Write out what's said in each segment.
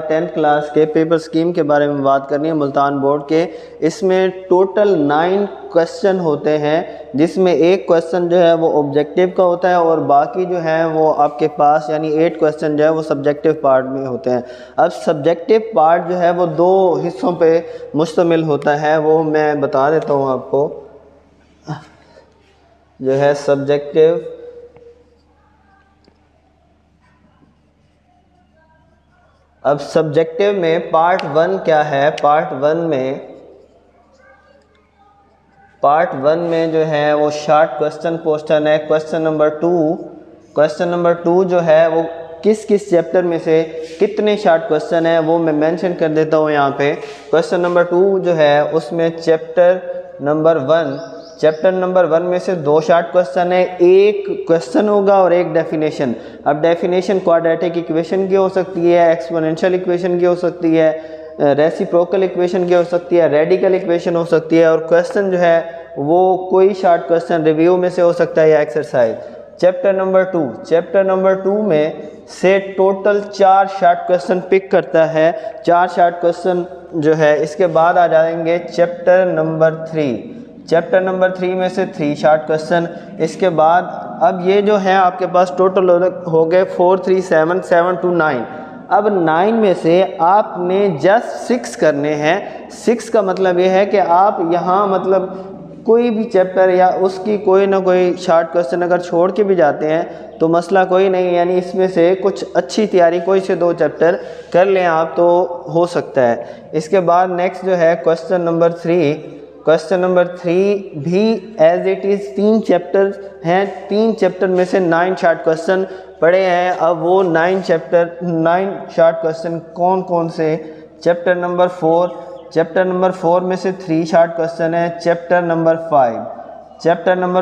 10th class के paper scheme के बारे में बात करनी है मुल्तान बोर्ड के। इसमें टोटल 9 क्वेश्चन होते हैं, जिसमें एक क्वेश्चन जो है वो ऑब्जेक्टिव का होता है और बाकी जो है वो आपके पास यानी 8 क्वेश्चन जो है वो सब्जेक्टिव पार्ट में होते हैं। अब सब्जेक्टिव पार्ट जो है वो 2 हिस्सों पे मुश्तमिल होता है, वो मैं बता देता हूँ आपको। जो है सब्जेक्टिव अब सब्जेक्टिव में पार्ट 1 क्या है। पार्ट वन में जो है वो शॉर्ट क्वेश्चन पोस्टन है। क्वेश्चन नंबर 2 जो है वो किस चैप्टर में से कितने शॉर्ट क्वेश्चन है वो मैं मेंशन कर देता हूँ यहाँ पे। क्वेश्चन नंबर 2 जो है उसमें चैप्टर नंबर 1 में से 2 शॉर्ट क्वेश्चन है, एक क्वेश्चन होगा और एक डेफिनेशन। अब डेफिनेशन क्वाड्रेटिक इक्वेशन की हो सकती है, एक्सपोनेंशियल इक्वेशन की हो सकती है, रेसिप्रोकल इक्वेशन की हो सकती है, रेडिकल इक्वेशन हो सकती है, और क्वेश्चन जो है वो कोई शॉर्ट क्वेश्चन रिव्यू में से हो सकता है या एक्सरसाइज। चैप्टर नंबर 2 में से टोटल 4 शॉर्ट क्वेश्चन पिक करता है, 4 शॉर्ट क्वेश्चन जो है। इसके बाद आ जाएंगे चैप्टर नंबर 3 में से 3 शॉर्ट क्वेश्चन। इसके बाद अब ये जो है आपके पास टोटल हो गए 4 3 7 7 to 9। अब 9 में से आपने जस्ट 6 करने हैं। 6 का मतलब ये है कि आप यहाँ मतलब कोई भी चैप्टर या उसकी कोई ना कोई शॉर्ट क्वेश्चन अगर छोड़ के भी जाते हैं तो मसला कोई नहीं, यानी इसमें से कुछ अच्छी तैयारी कोई से 2 चैप्टर कर लें आप तो हो सकता है। इसके बाद नेक्स्ट जो है क्वेश्चन नंबर 3 भी एज इट इज़ 3 चैप्टर हैं। 3 चैप्टर में से 9 शॉर्ट क्वेश्चन पढ़े हैं। अब वो 9 शॉर्ट क्वेश्चन कौन कौन से। चैप्टर नंबर 4 में से 3 शॉर्ट क्वेश्चन है। चैप्टर नंबर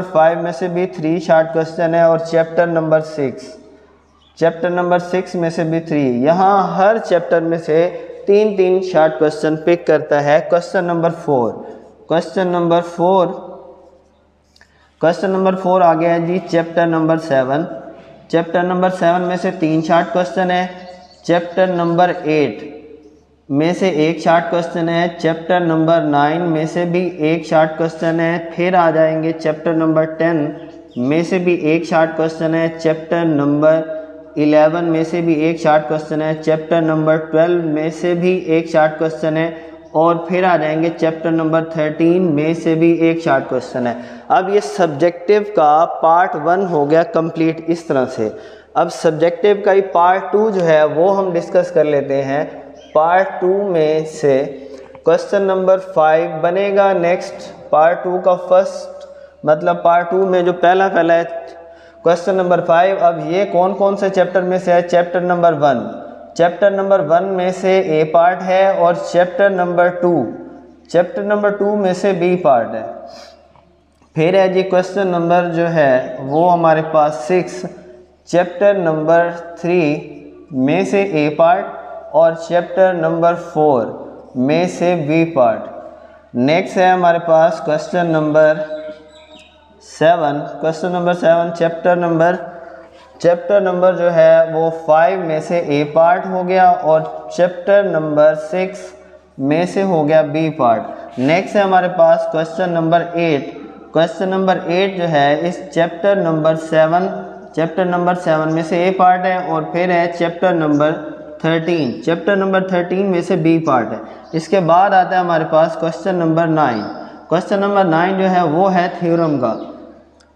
5 में से भी 3 शॉर्ट क्वेश्चन है, और चैप्टर नंबर 6 में से भी 3। यहाँ हर चैप्टर में से 3 शॉर्ट क्वेश्चन पिक करता है। क्वेश्चन नंबर 4 आ गया है जी चैप्टर नंबर 7 में से 3 शॉर्ट क्वेश्चन है। चैप्टर नंबर 8 में से 1 शॉर्ट क्वेश्चन है। चैप्टर नंबर 9 में से भी 1 शॉर्ट क्वेश्चन है। फिर आ जाएंगे चैप्टर नंबर 10 में से भी 1 शॉर्ट क्वेश्चन है। चैप्टर नंबर 11 में से भी 1 शॉर्ट क्वेश्चन है। चैप्टर नंबर 12 में से भी 1 शॉर्ट क्वेश्चन है, और फिर आ जाएंगे चैप्टर नंबर 13 में से भी 1 शॉर्ट क्वेश्चन है। अब ये सब्जेक्टिव का पार्ट 1 हो गया कंप्लीट इस तरह से। अब सब्जेक्टिव का ही पार्ट 2 जो है वो हम डिस्कस कर लेते हैं। पार्ट 2 में से क्वेश्चन नंबर 5 बनेगा नेक्स्ट। पार्ट 2 का फर्स्ट मतलब पार्ट 2 में जो पहला है क्वेश्चन नंबर 5। अब ये कौन कौन से चैप्टर में से है। चैप्टर नंबर 1 में से ए पार्ट है, और चैप्टर नंबर 2 में से बी पार्ट है। फिर है जी क्वेश्चन नंबर जो है वो हमारे पास 6। चैप्टर नंबर 3 में से ए पार्ट, और चैप्टर नंबर 4 में से बी पार्ट। नेक्स्ट है हमारे पास क्वेश्चन नंबर 7। चैप्टर नंबर जो है वो 5 में से ए पार्ट हो गया, और चैप्टर नंबर 6 में से हो गया बी पार्ट। नेक्स्ट है हमारे पास क्वेश्चन नंबर 8 जो है इस चैप्टर नंबर 7 में से ए पार्ट है, और फिर है चैप्टर नंबर 13 में से बी पार्ट है। इसके बाद आता है हमारे पास क्वेश्चन नंबर 9 जो है वो है थ्योरम का।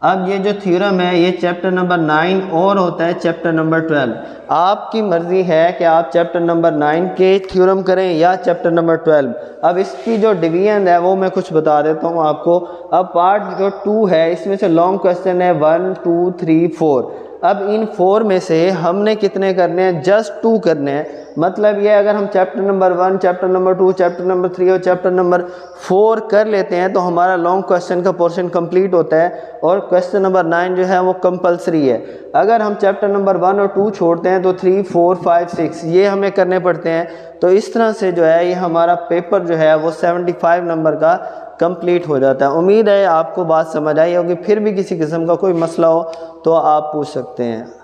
अब ये जो थ्योरम है ये चैप्टर नंबर 9 और होता है चैप्टर नंबर 12। आपकी मर्ज़ी है कि आप चैप्टर नंबर 9 के थ्योरम करें या चैप्टर नंबर 12। अब इसकी जो डिवीजन है वो मैं कुछ बता देता हूँ आपको। अब पार्ट जो 2 है इसमें से लॉन्ग क्वेश्चन है 1 2 3 4। अब इन 4 में से हमने कितने करने हैं, जस्ट 2 करने हैं। मतलब ये अगर हम chapter number 1, chapter number 2, chapter number 3 और चैप्टर नंबर 4 कर लेते हैं तो हमारा लॉन्ग क्वेश्चन का पोर्शन कंप्लीट होता है, और क्वेश्चन नंबर 9 जो है वो कंपलसरी है। अगर हम चैप्टर नंबर 1 और 2 छोड़ते हैं तो 3 4 5 6 ये हमें करने पड़ते हैं। तो इस तरह से जो है ये हमारा पेपर जो है वो 75 नंबर का कंप्लीट हो जाता है। उम्मीद है आपको बात समझ आई होगी। फिर भी किसी किस्म का कोई मसला हो तो आप पूछ सकते हैं।